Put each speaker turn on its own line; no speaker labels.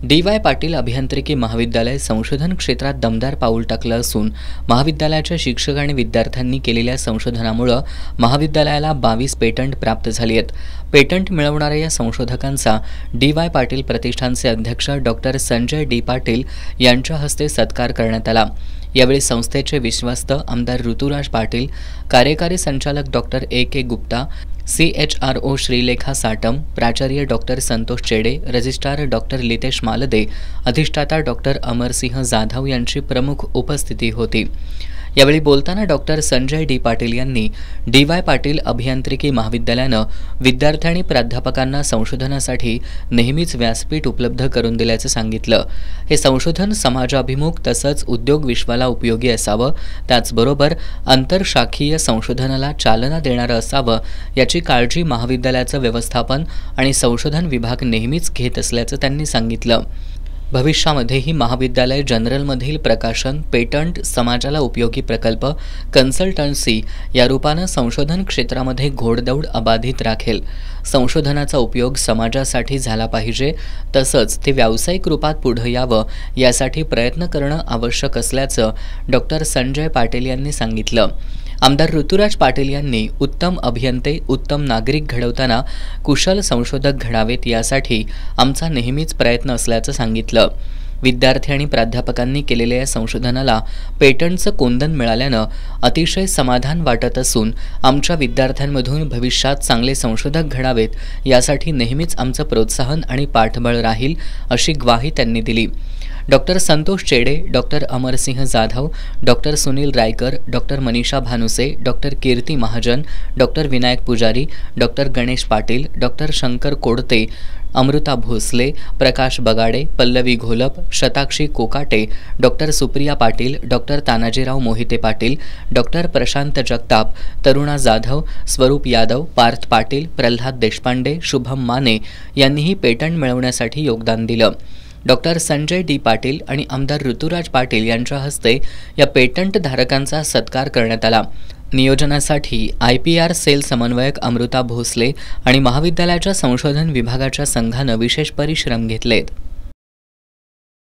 DY. Patil अभियांत्रिकी महाविद्यालय संशोधन क्षेत्रात दमदार पाऊल टाकलं असून महाविद्यालयाच्या शिक्षक आणि विद्यार्थ्यांनी केलेल्या संशोधनामुळे महाविद्यालयाला 22 पेटंट प्राप्त झाली आहेत। पेटंट मिळवणाऱ्या या संशोधकांचा डी.वाय. पाटील प्रतिष्ठानचे अध्यक्ष डॉक्टर संजय डी. पाटील यांच्या हस्ते सत्कार करण्यात आला। यावेळी संस्थेचे विश्वस्त आमदार ऋतुराज पाटील, कार्यकारी संचालक doctor A K. Gupta, CHRO Shrilekha Satam, प्राचार्य डॉक्टर संतोष चेडे, रजिस्ट्रार डॉक्टर लितेश मालदे, अधिष्ठाता डॉक्टर अमरसिंह जाधव यांची प्रमुख उपस्थिती होती। यावेळी बोलताना डॉक्टर संजय डी. पाटील यांनी डी.वाय. पाटील अभियांत्रिकी महाविद्यालयानं विद्यार्थी आणि प्राध्यापकांना संशोधनासाठी नेहमीच व्यासपीठ उपलब्ध करून दिल्याचं सांगितलं। हे संशोधन समाजाभिमुख तसंच उद्योग विश्वाला उपयोगी असावं, त्याचबरोबर आंतरशाखीय संशोधनाला चालना देणारं असावं याची काळजी महाविद्यालयाचं व्यवस्थापन आणि संशोधन विभाग नेहमीच घेत असल्याचं त्यांनी सांगितलं। भविष्यामध्येही महाविद्यालय जर्नलमधील प्रकाशन, पेटंट, समाजाला उपयोगी प्रकल्प, कन्सल्टन्सी या रूपानं संशोधन क्षेत्रामध्ये घोडदौड अबाधित राखेल। संशोधनाचा उपयोग समाजासाठी झाला पाहिजे, तसंच ते व्यावसायिक रूपात पुढे यावं यासाठी प्रयत्न करणं आवश्यक असल्याचं डॉक्टर संजय पाटील यांनी सांगितलं। आमदार ऋतुराज पाटील यांनी उत्तम अभियंते, उत्तम नागरिक घडवताना कुशल संशोधक घडावेत यासाठी आमचा नेहमीच प्रयत्न असल्याचं सांगितलं। विद्यार्थी आणि प्राध्यापकांनी केलेल्या या संशोधनाला पेटंटचं कोंदण मिळाल्यानं अतिशय समाधान वाटत असून आमच्या विद्यार्थ्यांमधून भविष्यात चांगले संशोधक घडावेत यासाठी नेहमीच आमचं प्रोत्साहन आणि पाठबळ राहील अशी ग्वाही त्यांनी दिली। Doctor Santosh Chede, doctor Amarsinh Jadhav, doctor Sunil Raikar, doctor Manisha Bhanuse, doctor Kirti Mahajan, doctor Vinayak Pujari, doctor Ganesh Patil, doctor Shankar Kodte, Amruta Bhosale, Prakash Bagade, Pallavi Gholap, Shatakshi Kokate, doctor Supriya Patil, doctor Tanajirao Mohite Patil, doctor Prashant Jagtap, Taruna Jadhav, स्वरूप यादव, पार्थ पाटील, प्रल्हाद देशपांडे, शुभम माने यांनीही पेटंट मिळवण्यासाठी योगदान दिलं। Doctor Sanjay D. पाटील आणि आमदार ऋतुराज पाटील यांच्या हस्ते या पेटंट धारकांचा सत्कार करण्यात आला। नियोजनासाठी IPR सेल समन्वयक अमृता भोसले आणि महाविद्यालयाच्या संशोधन विभागाच्या संघानं विशेष परिश्रम घेतलेत।